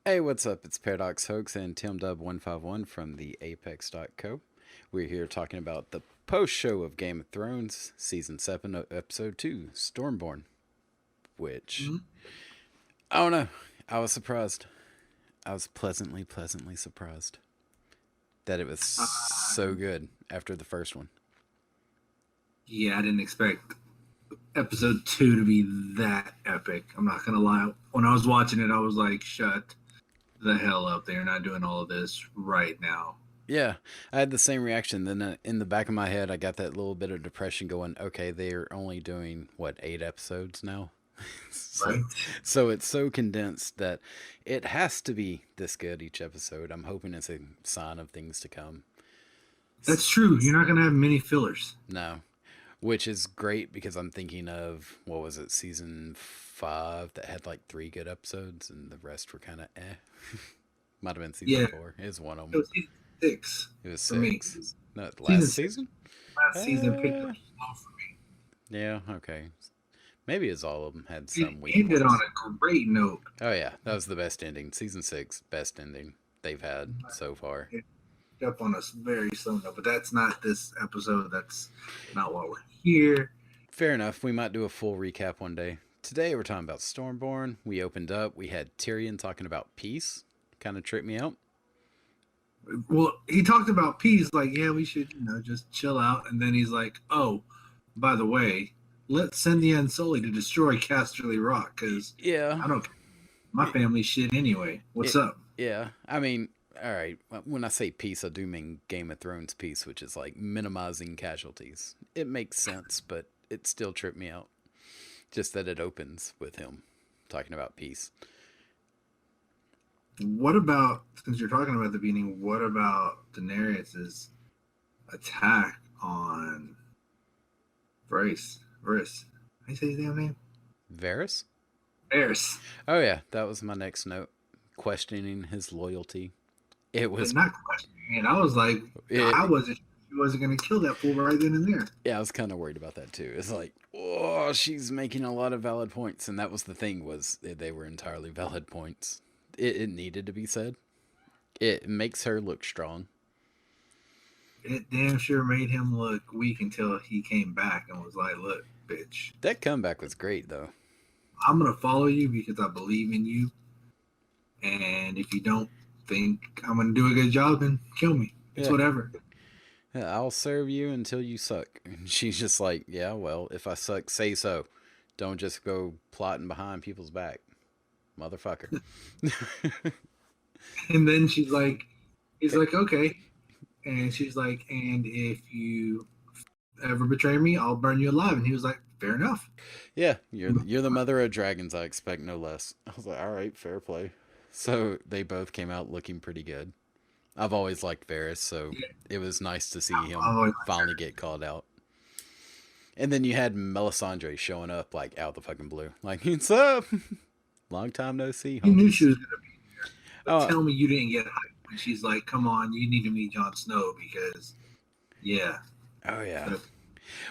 Hey, what's up? It's Paradox Hoax and Tim Dub 151 from the Apex.co. We're here talking about the post show of Game of Thrones, Season 7, Episode 2, Stormborn. Which, Mhm. I don't know. I was surprised. I was pleasantly surprised that it was so Uh, good after the first one. yeah, I didn't expect episode two to be that epic. I'm not gonna lie. When I was watching it, I was like, "Shut the hell up! They're not doing all of this right now." Yeah, I had the same reaction. Then in the back of my head, I got that little bit of depression going, okay, they're only doing, what, 8 episodes now? so, Right? so it's so condensed that it has to be this good each episode. I'm hoping it's a sign of things to come. That's true. You're not gonna have many fillers. No, which is great because I'm thinking of, what was it, season 5 that had like 3 good episodes and the rest were kind of eh. Might have been season Yeah, 4. It was one of it them. was season six It was for me. 6. No, Season last six, season? last season picked up Uh, slow for me. yeah, okay. Maybe it's all of them had It some weak ended on points. a great note. Oh yeah, that was the best ending. Season 6, best ending they've had But so far. it picked up on a very slow note. But that's not this episode. That's not what we're here. Fair enough. We might do a full recap one day. Today we're talking about Stormborn. We opened up. We had Tyrion talking about peace. Kind of tripped me out. Well, he talked about peace, like, yeah, we should, just chill out. And then he's like, oh, by the way, let's send the Unsullied to destroy Casterly Rock because Yeah. I don't, my It, family shit anyway. What's it, up? yeah. I mean, all right. When I say peace, I do mean Game of Thrones peace, which is like minimizing casualties. It makes sense, but it still tripped me out. Just that it opens with him talking about peace. What about, since you're talking about the beginning, what about Daenerys's attack on Varys? How you say his damn name? Varys? Varys. Oh yeah, that was my next note. Questioning his loyalty. It But was not questioning it. I was like, I it, wasn't sure she wasn't going to kill that fool right then and there. yeah, I was kind of worried about that too. It's like, oh, she's making a lot of valid points, and that was the thing was they were entirely valid points. It needed to be said. It makes her look strong. It damn sure made him look weak until he came back and was like, "Look, bitch, That comeback was great though. I'm gonna follow you because I believe in you. And if you don't think I'm gonna do a good job, then kill me. It's Yeah. whatever." Yeah, I'll serve you until you suck. And she's just like, yeah, well, if I suck, say so. Don't just go plotting behind people's back, motherfucker. And then he's like, "Okay," and she's like, "And if you ever betray me, I'll burn you alive." And he was like, "Fair enough." Yeah, you're the mother of dragons. I expect no less. I was like, all right, fair play. So they both came out looking pretty good. I've always liked Varys, so Yeah, it was nice to see I've him always finally get called out. And then you had Melisandre showing up like out the fucking blue, like, what's up? Long time no see, you knew she homies. was gonna be, but Oh, tell me you didn't get hyped when she's like, "Come on, you need to meet Jon Snow because yeah." oh yeah. But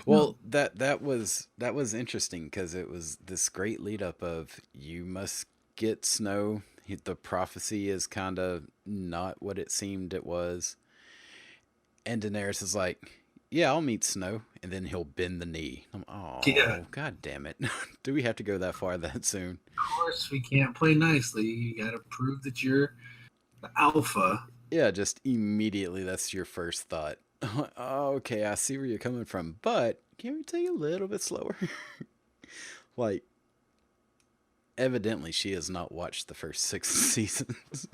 Well, no, that was interesting because it was this great lead up of you must get Snow. The prophecy is kind of not what it seemed it was, and Daenerys is like, "Yeah, I'll meet Snow," and then he'll bend the knee. yeah, Oh, god damn it! Do we have to go that far that soon? of course we can't play nicely. You got to prove that you're the alpha. Yeah, just immediately that's your first thought. Oh, okay, I see where you're coming from, but can we take a little bit slower? Like, evidently she has not watched the first 6 seasons.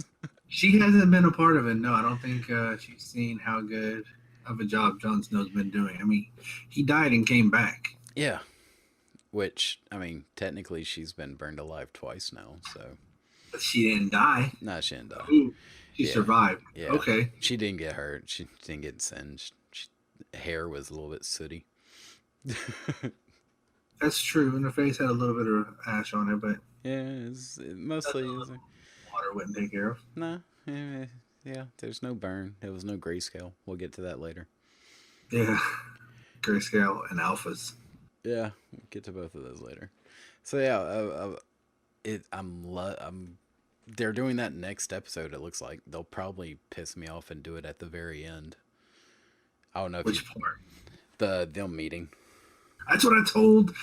She hasn't been a part of it. No, I don't think she's seen how good of a job Jon Snow's been doing. I mean, he died and came back. Yeah, which I mean, technically she's been burned alive twice now, so But she didn't die. nah, she didn't die. Ooh, she Yeah, survived. yeah, Okay, she didn't get hurt. She didn't get singed. Hair was a little bit sooty. that's true. And her face had a little bit of ash on it, but Yeah, it nothing mostly a is. little water wouldn't take care of. No, yeah, yeah. There's no burn. There was no grayscale. We'll get to that later. Yeah, grayscale and alphas. Yeah, we'll get to both of those later. So yeah, I'm They're doing that next episode. It looks like they'll probably piss me off and do it at the very end. I don't know if you Which part? the them meeting. That's what I told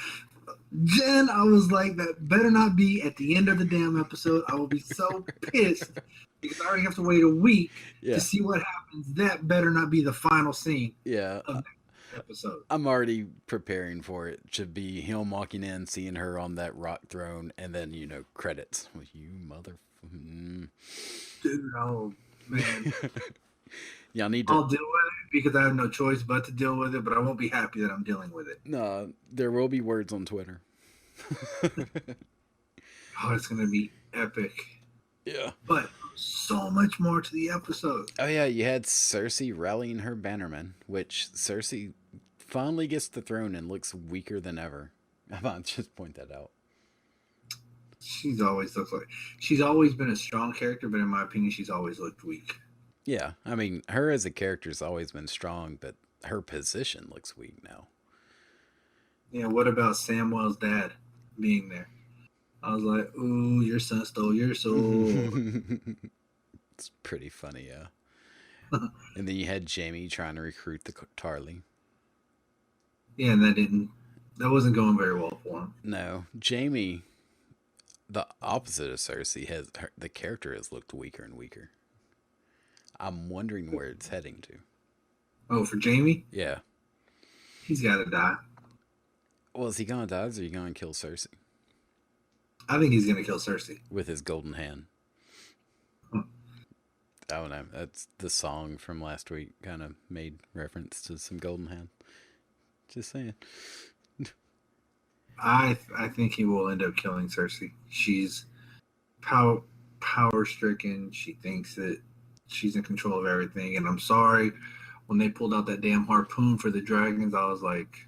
Jen. I was like, that better not be at the end of the damn episode. I will be so pissed because I already have to wait a week to Yeah, see what happens. That better not be the final scene yeah. of that episode. I'm already preparing for it to be him walking in, seeing her on that rock throne, and then credits. Well, you mother. Dude, oh man. Y'all need to. I'll deal with it because I have no choice but to deal with it, but I won't be happy that I'm dealing with it. No, there will be words on Twitter. Oh, it's gonna be epic. Yeah. But so much more to the episode. Oh yeah, you had Cersei rallying her bannermen, which Cersei finally gets the throne and looks weaker than ever. I'll just point that out. She's always been a strong character, but in my opinion, she's always looked weak. Yeah, I mean, her as a character's always been strong, but her position looks weak now. Yeah, what about Samwell's dad being there? I was like, ooh, your son stole your soul. It's pretty funny, yeah. And then you had Jamie trying to recruit the Tarly. Yeah, and that wasn't going very well for him. No, Jamie, the opposite of Cersei, the character has looked weaker and weaker. I'm wondering where it's heading to. Oh, for Jamie, Yeah. he's got to die. Well, is he gonna die or is he gonna kill Cersei I think he's gonna kill Cersei. with his golden hand? Huh. I don't know. That's the song from last week. Kind of made reference to some golden hand. Just saying. I think he will end up killing Cersei. She's power stricken. She thinks that she's in control of everything. And I'm sorry, when they pulled out that damn harpoon for the dragons, I was like,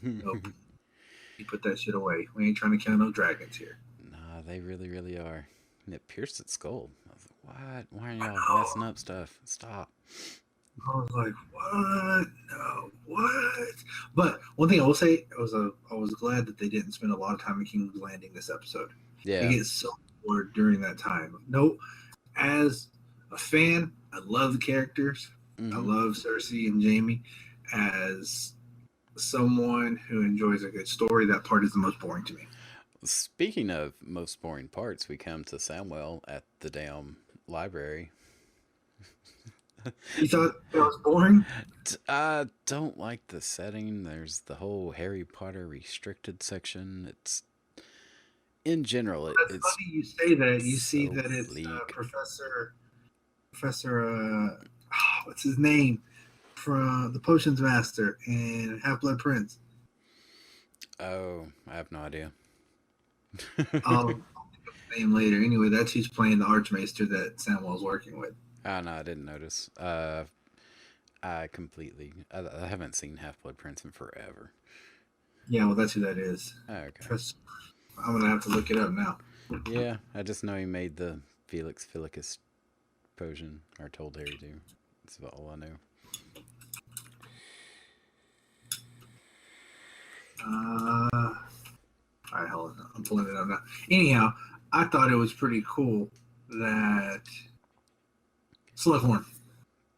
nope. You put that shit away. We ain't trying to kill no dragons here. Nah, they really, really are. And it pierced its skull. I was like, what? Why are y'all messing up stuff? Stop. I was like, what? No, what? But one thing I will say, I was glad that they didn't spend a lot of time in King's Landing this episode. Yeah. I get so bored during that time. No, as a fan, I love the characters. I love Cersei and Jamie. As someone who enjoys a good story, that part is the most boring to me. Speaking of most boring parts, we come to Samwell at the damn library. You thought that was boring? I don't like the setting. There's the whole Harry Potter restricted section. It's in general, That's it's funny you say that. You see so that it's bleak. Professor what's his name from the Potions Master and Half Blood Prince. Oh, I have no idea. I'll think of his name later. Anyway, that's who's playing the Archmaester that Samwell's working with. Oh no, I didn't notice. I haven't seen Half Blood Prince in forever. Yeah, well, that's who that is. Oh, okay. Professor, I'm gonna have to look it up now. Yeah, I just know he made the Felix Filicus potion, or told Harry to. That's about all I know. All right, hold on. I'm pulling it up now. Anyhow, I thought it was pretty cool that Slughorn.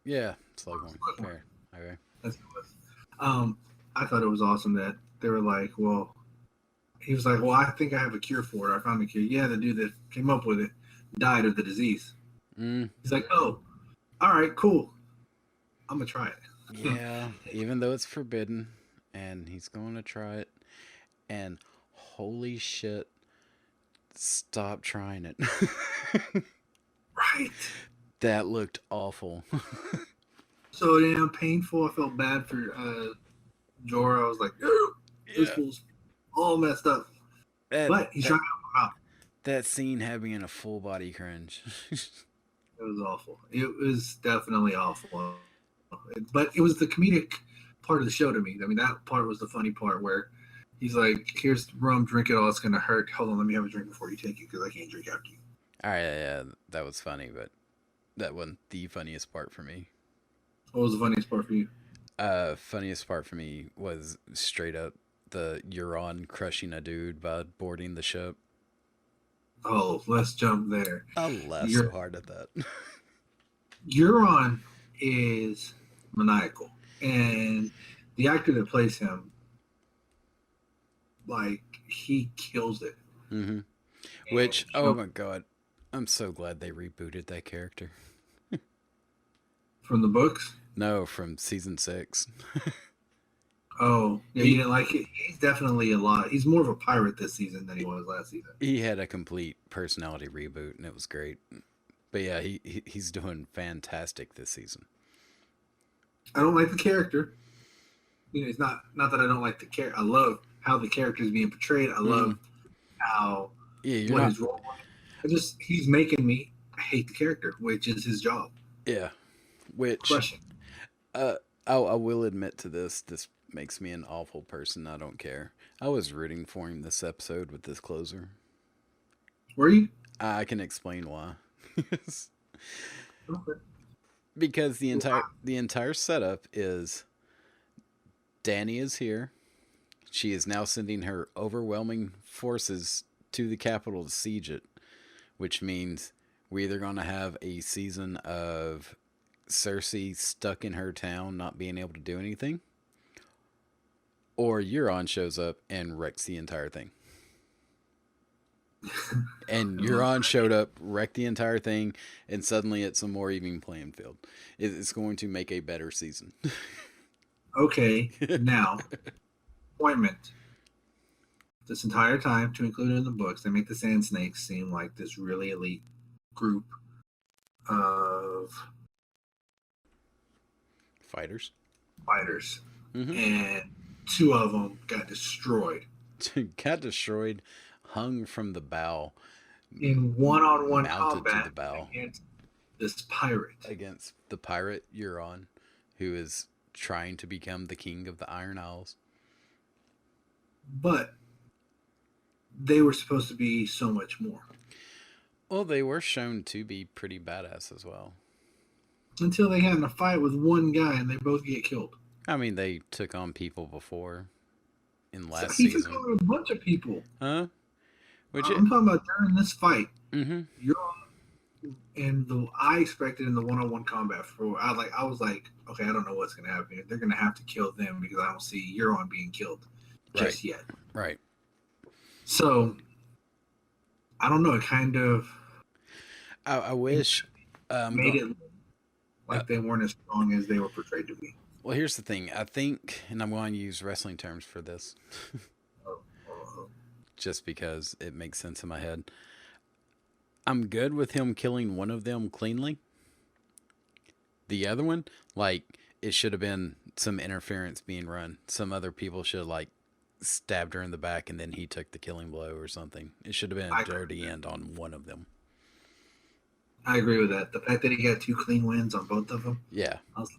Yeah, Slughorn. Fair. Okay. That's what it was. I thought it was awesome that they were like, well, he was like, well, I think I have a cure for it. I found the cure. Yeah, the dude that came up with it died of the disease. He's like, oh, all right, cool. I'm gonna try it. Yeah, even though it's forbidden, and he's going to try it, and holy shit, stop trying it. Right. That looked awful. So damn painful. I felt bad for Jorah. I was like, this fool's all messed up. But he's trying to help him out. That scene had me in a full body cringe. It was awful. It was definitely awful. But it was the comedic part of the show to me. I mean, that part was the funny part where he's like, here's rum, drink it all. It's going to hurt. Hold on, let me have a drink before you take it because I can't drink after you. All right, yeah, that was funny, but that wasn't the funniest part for me. What was the funniest part for you? Funniest part for me was straight up the Euron crushing a dude by boarding the ship. Oh, let's jump there. I laughed so Your hard at that. Euron is maniacal, and the actor that plays him, like, he kills it. hmm And Which, oh my god, I'm so glad they rebooted that character. from the books. No, from season 6. Oh, yeah, you He didn't like it. He's definitely a lot. He's more of a pirate this season than he was last season. he had a complete personality reboot, and it was great. But yeah, he's doing fantastic this season. I don't like the character. You know, it's not that I don't like the character. I love how the character is being portrayed. I hmm love how Yeah, you're what not. his role was. He's making me hate the character, which is his job. Yeah, which Crushing. uh, I will admit to this. This makes me an awful person. I don't care. I was rooting for him this episode with this closer. Were you? I can explain why. Okay. Because the entire setup is Danny is here. She is now sending her overwhelming forces to the capital to siege it, which means we're either going to have a season of Cersei stuck in her town, not being able to do anything, or Euron shows up and wrecks the entire thing. And Euron showed up, wrecked the entire thing, and suddenly it's a more even playing field. It's going to make a better season. Okay. Now, appointment. This entire time, to include it in the books, they make the Sand Snakes seem like this really elite group of Fighters. fighters, hmm and two of them got destroyed Got destroyed, hung from the bow, in one-on-one mounted to combat the bow against this pirate. against the pirate Euron, who is trying to become the king of the Iron Isles. But they were supposed to be so much more Well, they were shown to be pretty badass as well. until they got in a fight with one guy and they both get killed. I mean, they took on people before in So last he took season. on a bunch of people. Huh? Which it. I'm talking about during this fight. Mm-hmm. You're and the I expected in the one-on-one combat for I was like, okay, I don't know what's gonna happen. They're gonna have to kill them because I don't see Euron being killed just yet. Right. So I don't know. It kind of I wish. made it look like they weren't as strong as they were portrayed to be. Well, here's the thing. I think, and I'm going to use wrestling terms for this, Oh, oh, just because it makes sense in my head. I'm good with him killing one of them cleanly. The other one, like, it should have been some interference being run. Some other people should have, like, stabbed her in the back and then he took the killing blow or something. It should have been a dirty end on one of them. I agree with that. The fact that he got 2 clean wins on both of them. Yeah. I was,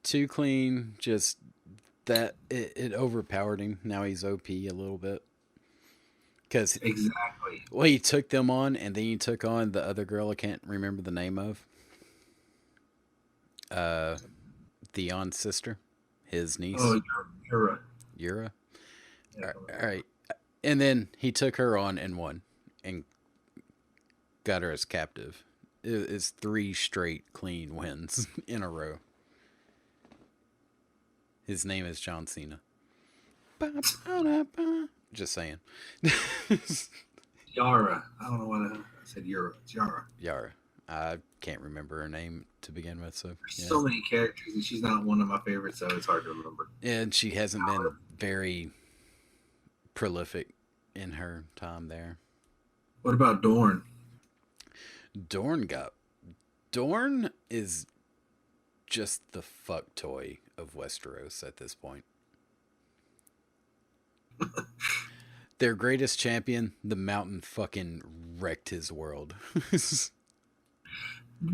Too clean, just that it overpowered him. Now he's OP a little bit. Because, exactly. well, he took them on and then he took on the other girl I can't remember the name of. Theon's sister, his niece. Oh, you're right. Yura. Yeah, All right. And then he took her on and won and got her as captive. It's 3 straight clean wins in a row. His name is John Cena. Just saying. Yara. I don't know what I said. It's Yara. Yara. I can't remember her name to begin with, so There's yeah. so many characters, and she's not one of my favorites, so it's hard to remember. And she hasn't been very prolific in her time there. What about Dorne? Dorne is just the fuck toy of Westeros at this point. Their greatest champion, the Mountain, fucking wrecked his world.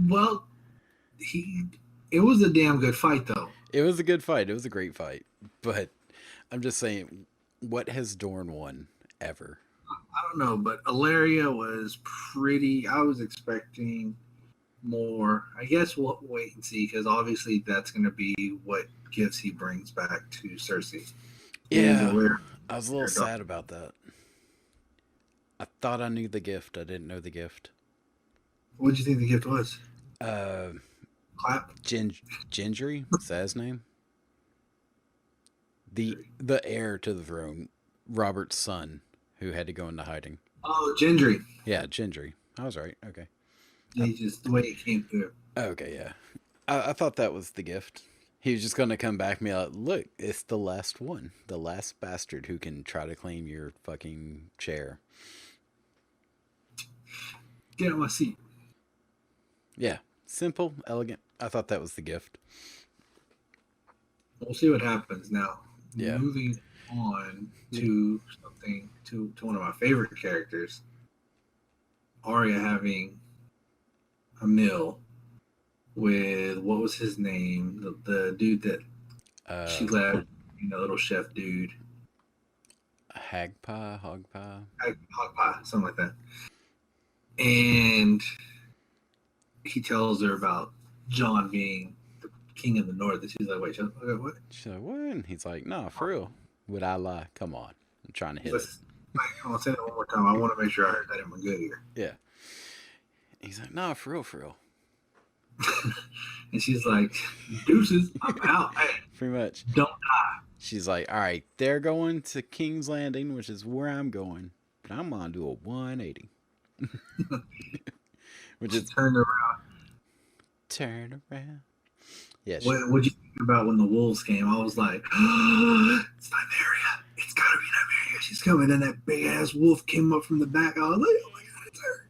Well, it was a damn good fight, though. It was a good fight. It was a great fight. But I'm just saying, what has Dorne won ever? I don't know, but Ilaria was pretty. I was expecting more. I guess we'll wait and see because obviously that's going to be what gifts he brings back to Cersei. Yeah, I was a little sad about that. I thought I knew the gift. I didn't know the gift. What did you think the gift was? Uh, Clap. Gin- Gendry, is that his name? The heir to the throne, Robert's son, who had to go into hiding. Oh, Gendry. Yeah, Gendry. I was right. Okay. I, He just the way it came through. okay, yeah. I thought that was the gift. He was just going to come back and be like, look, it's the last one. The last bastard who can try to claim your fucking chair. Get on my seat. Yeah. Simple, elegant. I thought that was the gift. We'll see what happens now. Yeah. Moving on to something to one of my favorite characters, Arya having a meal with what was his name? The dude that she Uh, left, little chef dude, hag pie, hog pie. hot pie, something like that. And he tells her about John being the king of the north, and she's like, "Wait, okay, what?" She's like, what? And he's like, no, for real. Would I lie? Come on. I'm trying to hit it. I'll say that one more time. I want to make sure I heard that in my good ear. Yeah. He's like, no, for real, for real. And she's like, "Deuces, I'm out. Hey, Pretty much. don't." She's like, all right, they're going to King's Landing, which is where I'm going, but I'm going to do a 180. Which She is turned around. turn around. Yeah. What'd you think about when the wolves came? I was like, oh, it's Nymeria. It's gotta be Nymeria. She's coming. And that big ass wolf came up from the back. I was like, oh my god, it's her.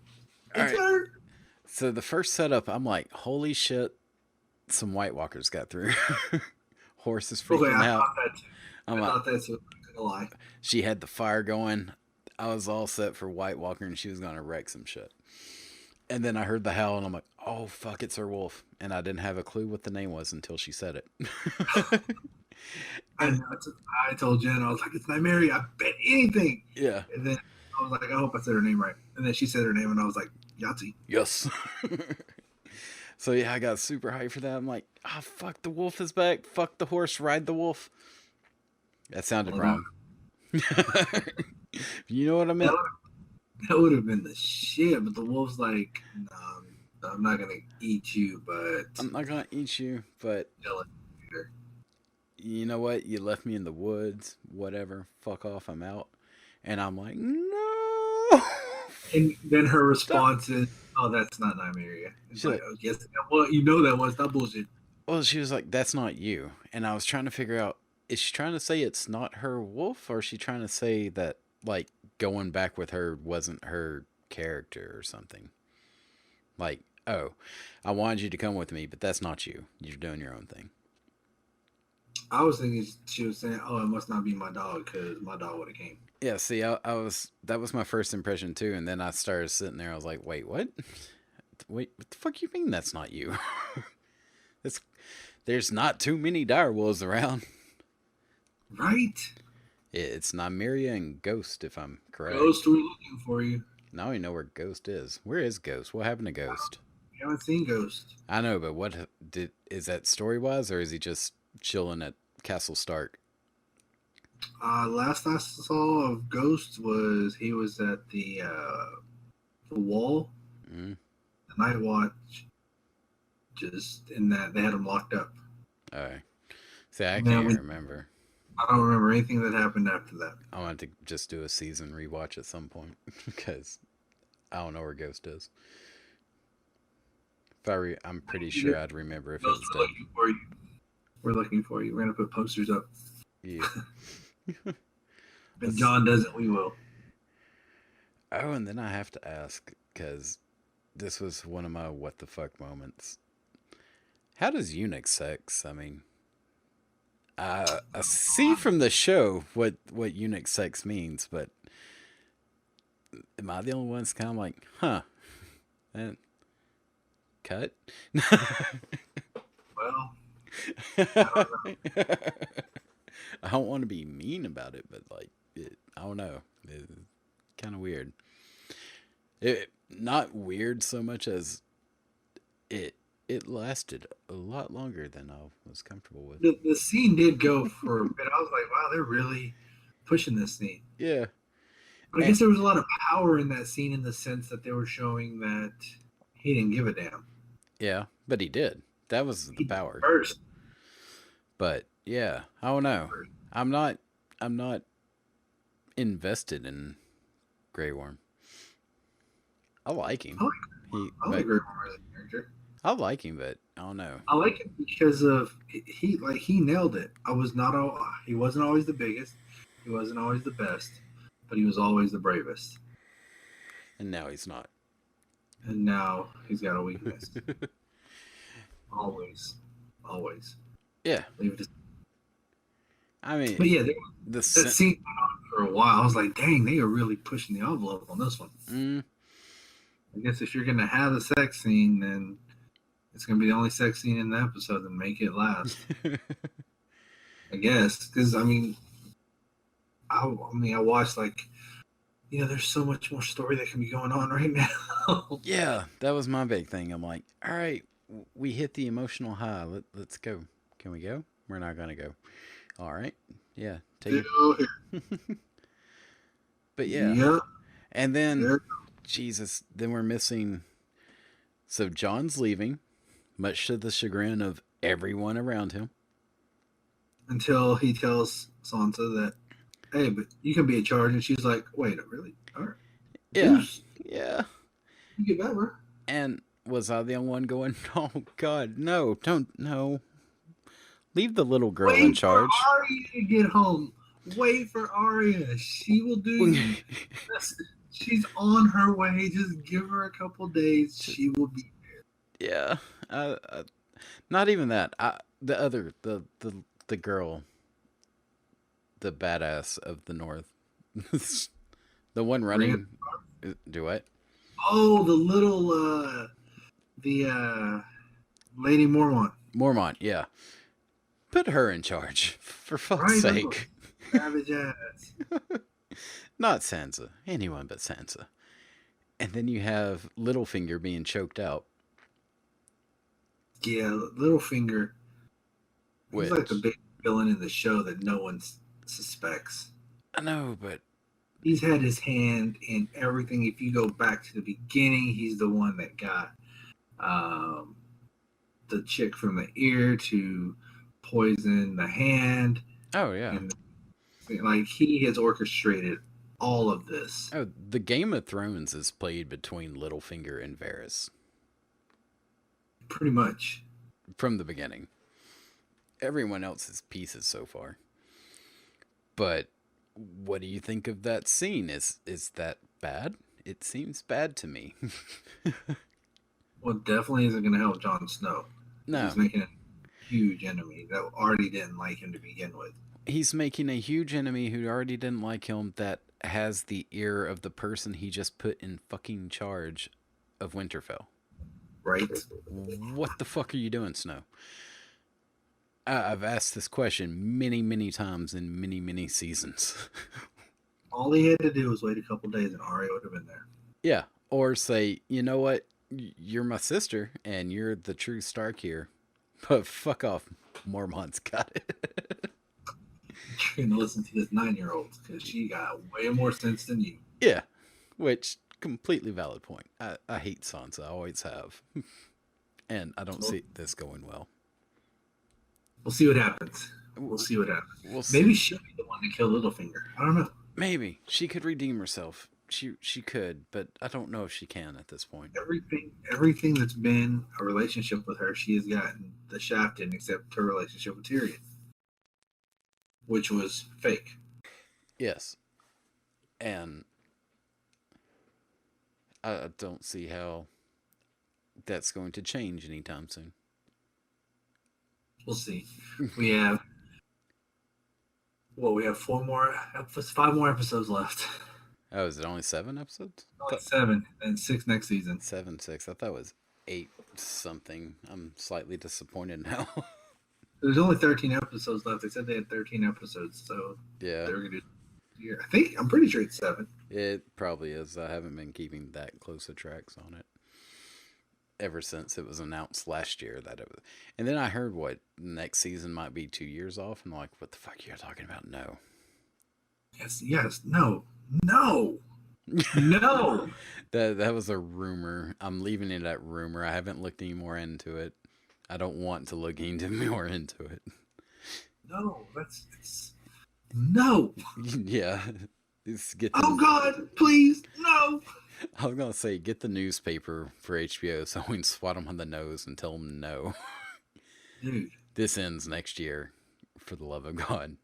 All It's right. her. So the first setup, I'm like, holy shit, some White Walkers got through. Horse is Okay, freaking I out. thought that too. I'm I like, thought that too. I'm not gonna lie. she had the fire going. I was all set for White Walker, and she was gonna wreck some shit. And then I heard the howl, and I'm like, oh fuck, it's her wolf. And I didn't have a clue what the name was until she said it. I And know. I told Jen, I was like, it's Nymeria. I bet anything. yeah, And then I was like, I hope I said her name right. And then she said her name, and I was like, Yahtzee. yes. So yeah, I got super hyped for that. I'm like, ah, oh, fuck, the wolf is back. Fuck the horse, ride the wolf. That sounded Oh, wrong. You know what I meant? that would have been the shit. But the wolf's like, no, I'm not gonna eat you, but I'm not gonna eat you, but kill it. you know what? You left me in the woods. Whatever. Fuck off. I'm out. And I'm like, no. And then her Stop. response is, "Oh, that's not Nymeria." It's She's like, like, "Oh, yes, well, you know that was that bullshit." well, she was like, that's not you. And I was trying to figure out, is she trying to say it's not her wolf, or is she trying to say that like going back with her wasn't her character or something? Like, oh, I wanted you to come with me, but that's not you. You're doing your own thing. I was thinking she was saying, "Oh, it must not be my dog because my dog would have came." Yeah, see, I was that was my first impression too, and then I started sitting there. I was like, wait, what? Wait, what the fuck you mean that's not you? It's there's not too many dire wolves around. Right? It's Nymeria and Ghost, if I'm correct. Ghost, we're looking for you. Now I know where Ghost is. Where is Ghost? What happened to Ghost? We haven't seen Ghost. I know, but what did is that story wise, or is he just chilling at Castle Stark? Last I saw of Ghost was he was at the wall, Mm. the Night Watch, just in that they had him locked up. All right. See, I Now can't we, remember. I don't remember anything that happened after that. I want to just do a season rewatch at some point because I don't know where Ghost is. If I'm pretty sure I'd remember if it Ghost, was we're dead. looking for you. We're looking for you. We're gonna put posters up. Yeah. If John doesn't, we will. Oh, and then I have to ask because this was one of my what the fuck moments. How does eunuch sex? I mean, I see from the show what eunuch sex means, but am I the only one that's kind of like, huh? And cut. Well, I don't want to be mean about it, but like, I don't know. It's kind of weird. It not weird so much as it it lasted a lot longer than I was comfortable with. the scene did go for a bit. I was like, wow, they're really pushing this scene. Yeah, But I And guess there was a lot of power in that scene in the sense that they were showing that he didn't give a damn. yeah, but he did. That was the He did power. first. But yeah, I don't know. I'm not. I'm not invested in Grey Worm. I like him. I like, He, I like but Grey Worm as a character. I like him, but I don't know. I like it because of he nailed it. I was not all he wasn't always the biggest, he wasn't always the best, but he was always the bravest. And now he's not. And now he's got a weakness. Always, always. Yeah, Leave it. I mean But yeah, the that scene went on for a while. I was like, dang, they are really pushing the envelope on this one. mm, I guess if you're gonna have a sex scene, then it's gonna be the only sex scene in the episode and make it last. I guess because I watched like there's so much more story that can be going on right now. yeah, that was my big thing. I'm like, all right, we hit the emotional high. Let's go. Can we go? We're not gonna go. All right. Yeah. Take it. But yeah. Yep. And then, Yep. Jesus, then we're missing. So John's leaving, much to the chagrin of everyone around him. Until he tells Sansa that, hey, but you can be in charge, and she's like, wait, really? All right. Yeah. Deuce. Yeah. You get that, bro. And was I the only one going, oh, God, no, don't, no. Leave the little girl in charge. Wait for Arya to get home. Wait for Arya. She will do. She's on her way. Just give her a couple days. She will be. Yeah. Not even that. The other, the girl, the badass of the North, the one running. Do what? Oh, the little Lady Mormont. Mormont, yeah. Put her in charge, for fuck's sake. Savage ass. Not Sansa. Anyone but Sansa. And then you have Littlefinger being choked out. Yeah, Littlefinger. Which, He's like the big villain in the show that no one suspects. I know, but He's had his hand in everything. If you go back to the beginning, he's the one that got the chick from the ear to poison the hand. oh yeah. And like he has orchestrated all of this. Oh, the Game of Thrones is played between Littlefinger and Varys Pretty much. from the beginning. Everyone else is pieces so far. But what do you think of that scene? Is that bad? It seems bad to me. Well, definitely isn't going to help Jon Snow. No. He's making a huge enemy that already didn't like him to begin with. He's making a huge enemy who already didn't like him that has the ear of the person he just put in fucking charge of Winterfell. Right? What the fuck are you doing, Snow? I've asked this question many, many times in many, many seasons. All he had to do was wait a couple days and Arya would have been there. Yeah. Or say, you know what? You're my sister and you're the true Stark here. But fuck off. Mormont's got it. You're going to listen to this 9-year-old because she got way more sense than you. Yeah. Which, completely valid point. I hate Sansa. I always have. And I don't see this going well. We'll see what happens. We'll see what happens. We'll see. Maybe she'll be the one to kill Littlefinger. I don't know. Maybe. She could redeem herself. She could, but I don't know if she can at this point. Everything that's been a relationship with her, she has gotten the shaft in, except her relationship with Tyrion, which was fake. Yes. And I don't see how that's going to change anytime soon. We'll see. We have we have 5 more episodes left. Oh, is it only 7 episodes? Only 7 and 6 next season. 7, 6. I thought it was 8 something. I'm slightly disappointed now. There's only 13 episodes left. They said they had 13 episodes, so Yeah. they're gonna do. I'm pretty sure it's 7. It probably is. I haven't been keeping that close of tracks on it ever since it was announced last year that it was. And then I heard what next season might be 2 years off, and I'm like, what the fuck are you talking about? No. Yes, no. No, no, That was a rumor. I'm leaving it at rumor. I haven't looked any more into it. I don't want to look into more into it. no. That's it's no. Yeah, just get Oh the. God, please, no, I was gonna say get the newspaper for HBO so we can swat them on the nose and tell them no. dude. This ends next year. For the love of God.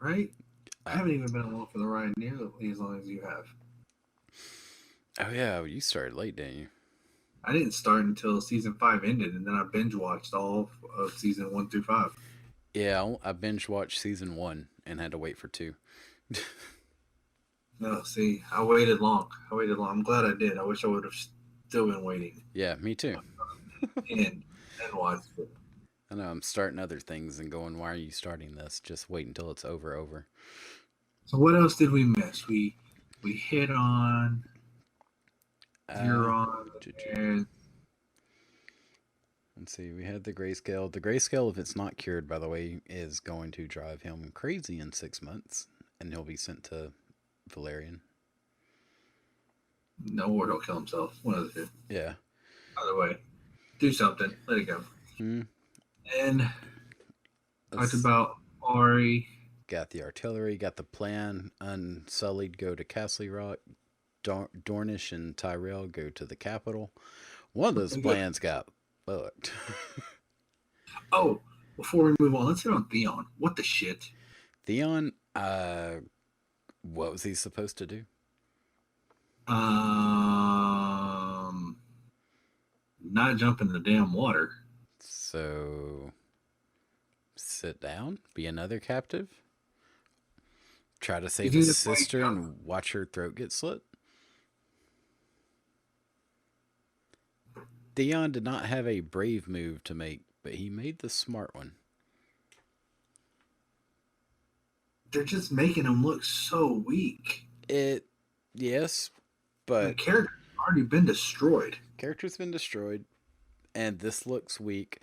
Right? I Uh, haven't even been along for the ride nearly as long as you have. oh yeah, you started late, didn't you? I didn't start until season 5 ended, and then I binge watched all of season 1 through 5. Yeah, I binge watched season one and had to wait for two. No, see, I waited long. I waited long. I'm glad I did. I wish I would have still been waiting Yeah, me too. and watched it. I know I'm starting other things and going, why are you starting this? Just wait until it's over. So what else did we miss? We hit on Uh, Euron and let's see. We had the grayscale. The grayscale, if it's not cured, by the way, is going to drive him crazy in 6 months, and he'll be sent to Valerian. no, or he'll kill himself. One of the two. Yeah. Either way, do something. Let it go. Hmm. And talked Let's about Ari. got the artillery, got the plan. Unsullied go to Castle Rock. Dornish and Tyrell go to the capital. One of those plans got fucked. Oh, before we move on, let's hit on Theon. What the shit? Theon, what was he supposed to do? Um, not jump in the damn water. So, sit down, be another captive, try to You save think his that's why he sister jumped? and watch her throat get slit? Theon did not have a brave move to make, but he made the smart one. They're just making him look so weak. It, yes, The but character's already been destroyed. character's been destroyed, and this looks weak.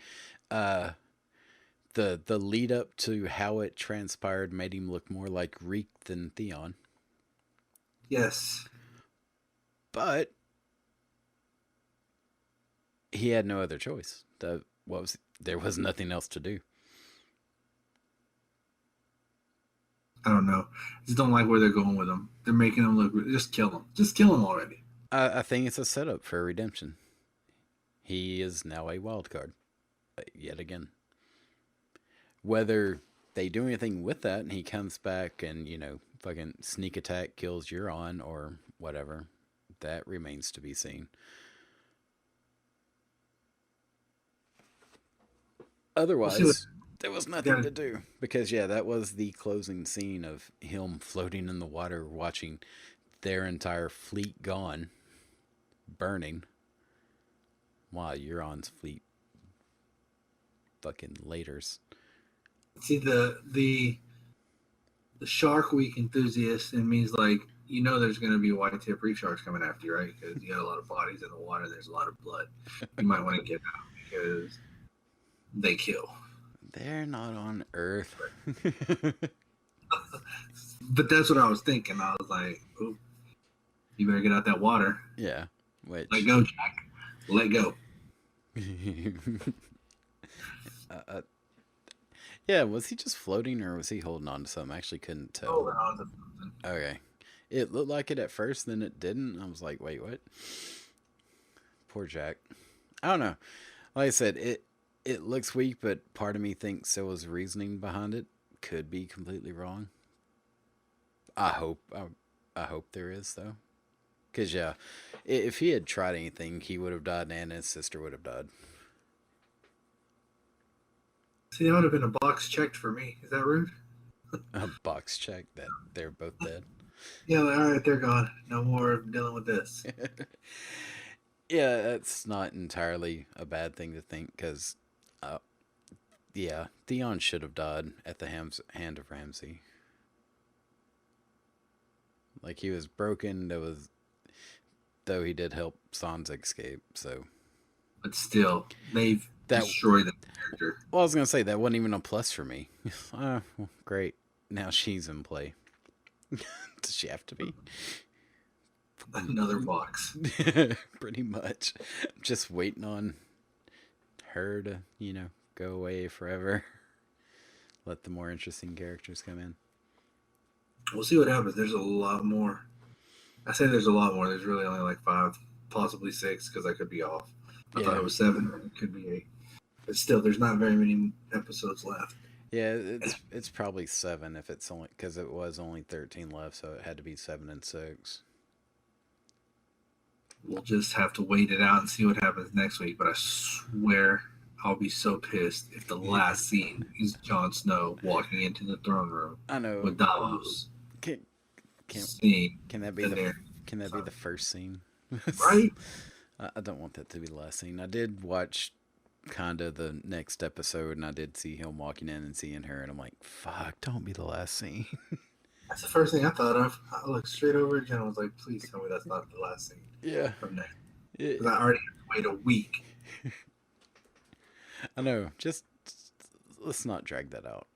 Uh, the lead up to how it transpired made him look more like Reek than Theon. Yes. But he had no other choice. There was nothing else to do. I don't know. I just don't like where they're going with him. They're making him look. Just kill him. Just kill him already. I think it's a setup for redemption. He is now a wild card, yet again. Whether they do anything with that and he comes back and, fucking sneak attack kills Euron or whatever, that remains to be seen. Otherwise, there was nothing to do. Because, yeah, that was the closing scene of him floating in the water, watching their entire fleet gone, burning, while Euron's fleet fucking laters. See the Shark Week enthusiast, it means like there's going to be white tip reef sharks coming after you, right? Because you got a lot of bodies in the water. There's a lot of blood. You might want to get out because they kill. They're not on Earth. But that's what I was thinking. I was like, "Ooh, you better get out that water." Yeah. Which. Let go, Jack. Let go. uh, yeah, was he just floating or was he holding on to something? I actually couldn't tell. Holding on to something. Okay. It looked like it at first, then it didn't. I was like, wait, what? Poor Jack. I don't know. Like I said, it looks weak, but part of me thinks there was reasoning behind it. Could be completely wrong. I hope there is though. Cause yeah, if he had tried anything, he would have died, and his sister would have died. See, that would have been a box checked for me. Is that rude? A box check that they're both dead. Yeah, all right, they're gone. No more dealing with this. Yeah, that's not entirely a bad thing to think, because, yeah, Theon should have died at the hand of Ramsay. Like, he was broken, though he did help Sansa escape, so. But still, they've destroyed the character. Well, I was going to say, that wasn't even a plus for me. Oh, well, great. Now she's in play. Does she have to be? Another box. Pretty much. I'm just waiting on her to, go away forever. Let the more interesting characters come in. We'll see what happens. There's a lot more. I say there's a lot more. There's really only like 5, possibly 6, because I could be off. I thought Yeah. it was 7. It could be 8. But still, there's not very many episodes left. Yeah, it's probably 7 if it's only because it was only 13 left, so it had to be 7 and 6. We'll just have to wait it out and see what happens next week. But I swear I'll be so pissed if the last scene is Jon Snow walking into the throne room I know. with Davos. Can can, Scene can that be in the there. can that be the first scene? Right? I don't want that to be the last scene. I did watch kind of the next episode, and I did see him walking in and seeing her, and I'm like, "Fuck, don't be the last scene." That's the first thing I thought of. I looked straight over at Jen and was like, please tell me that's not the last scene Yeah, from there. it, Because I already have to wait a week. I know. Just let's not drag that out.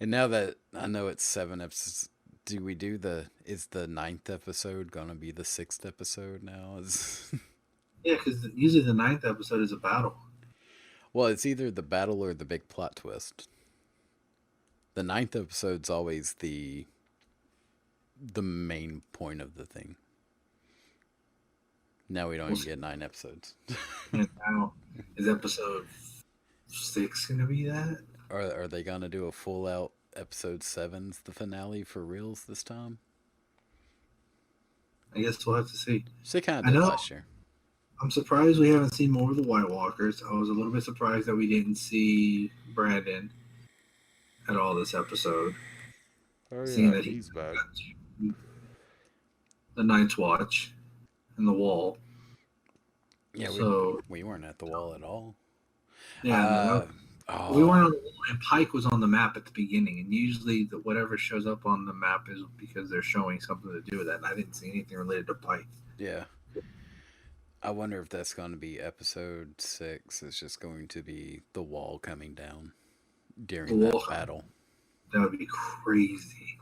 And now that I know it's 7 episodes, do we do the? Is the 9th episode gonna be the 6th episode now? Is Yeah, because usually the 9th episode is a battle. well, it's either the battle or the big plot twist. The 9th episode's always the main point of the thing. Now we don't even get 9 episodes. And now is episode 6 going to be that? Are they gonna do a full out episode 7's the finale for reals this time? I guess we'll have to see. So they kind I of did know. last year. I'm surprised we haven't seen more of the White Walkers. I was a little bit surprised that we didn't see Brandon at all this episode. Oh Seeing yeah, that he's back. The Night's Watch and the Wall. Yeah, So we weren't at the wall at all. yeah, Oh, we weren't on the wall, and Pike was on the map at the beginning. And usually, whatever shows up on the map is because they're showing something to do with that. And I didn't see anything related to Pike. yeah. I wonder if that's going to be episode 6. It's just going to be the wall coming down during The that wall. battle. That would be crazy.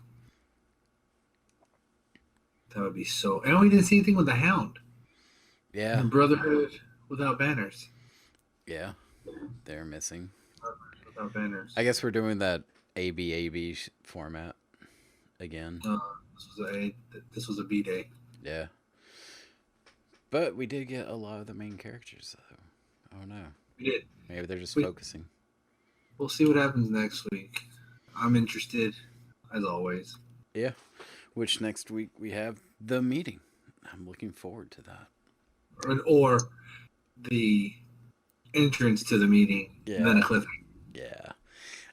That would be so. And we didn't see anything with the Hound. Yeah, And Brotherhood without banners. yeah. They're missing. Without banners. I guess we're doing that ABAB format again. This was a B day. Yeah. But we did get a lot of the main characters, though. Oh no. We did. Maybe they're just We- focusing. We'll see what happens next week. I'm interested, as always. Yeah. Which next week we have the meeting. I'm looking forward to that. Or the entrance to the meeting, Yeah. then a cliffhanger. Yeah.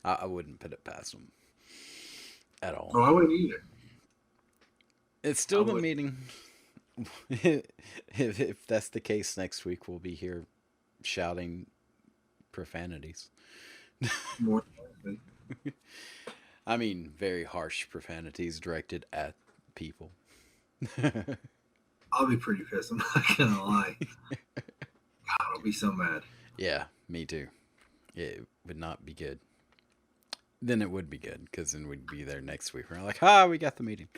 I wouldn't put it past them at all. Oh, I wouldn't either. It's still I the would. meeting. if that's the case, next week we'll be here shouting profanities. More. I mean, very harsh profanities directed at people. I'll be pretty pissed. I'm not gonna lie. God, I'll be so mad. Yeah, me too. It would not be good. Then it would be good because then we'd be there next week. We're like, we got the meeting.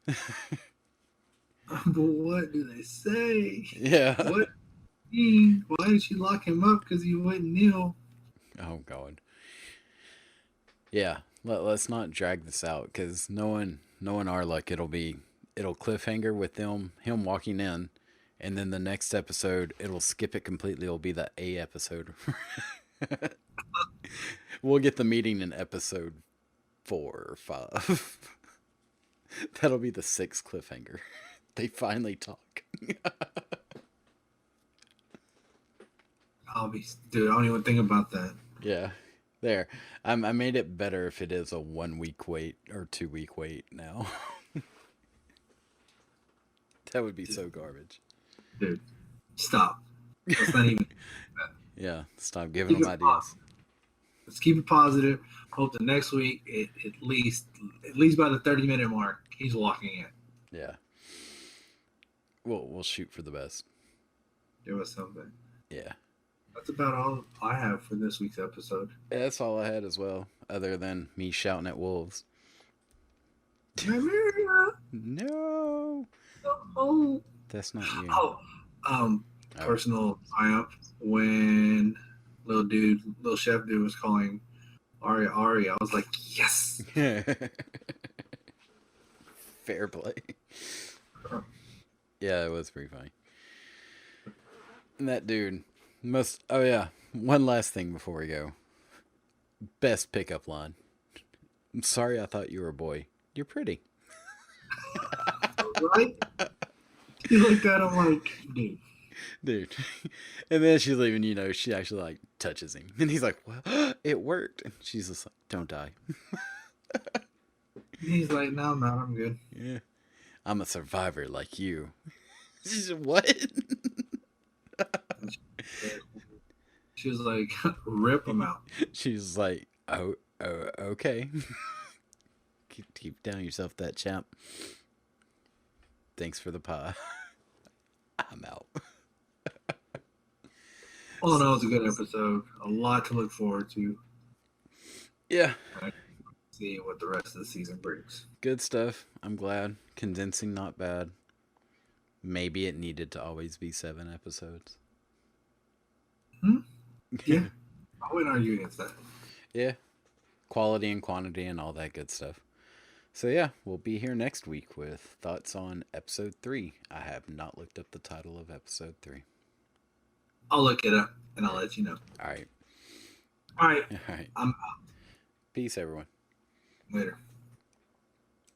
But what do they say? Yeah. What? Why did you lock him up? Because he wouldn't kneel. Oh God. Yeah. Let's not drag this out because knowing our luck, it'll cliffhanger with him walking in, and then the next episode it'll skip it completely. It'll be the A episode. We'll get the meeting in episode 4 or 5. That'll be the 6th cliffhanger. They finally talk. Dude, I don't even think about that. Yeah. There. I made it better if it is a 1 week wait or 2 week wait now. That would be so garbage. Dude, stop. Let's not even. Yeah. Stop giving them ideas. Let's keep it positive. Hope the next week, at least by the 30-minute mark, he's walking in. Yeah. We'll shoot for the best. Give us something. Yeah. That's about all I have for this week's episode. Yeah, that's all I had as well, other than me shouting at wolves. Nymeria. No, Oh, that's not you. oh, um, Oh. personal triumph when little chef dude was calling Arya Arya. I was like, yes. Fair play. Yeah, it was pretty funny. And that dude must. Oh, yeah. One last thing before we go. Best pickup line. I'm sorry I thought you were a boy. You're pretty. Right? You like that? I'm like, dude. Dude. And then she's leaving, she actually like touches him. And he's like, well, it worked. And she's just like, don't die. He's like, no, I'm not. I'm good. Yeah. I'm a survivor like you. She's what? She was like, rip him out. She's like, oh, okay. Keep down yourself, that champ. Thanks for the pie. I'm out. All in all, it's a good episode. A lot to look forward to. Yeah. See what the rest of the season brings. Good stuff. I'm glad. Condensing, not bad. Maybe it needed to always be 7 episodes. Hmm? Yeah. I wouldn't argue against that. Yeah. Quality and quantity and all that good stuff. So, yeah, we'll be here next week with thoughts on episode 3. I have not looked up the title of episode 3. I'll look it up and I'll let you know. All right. All right. All right. I'm out. Peace, everyone. Later.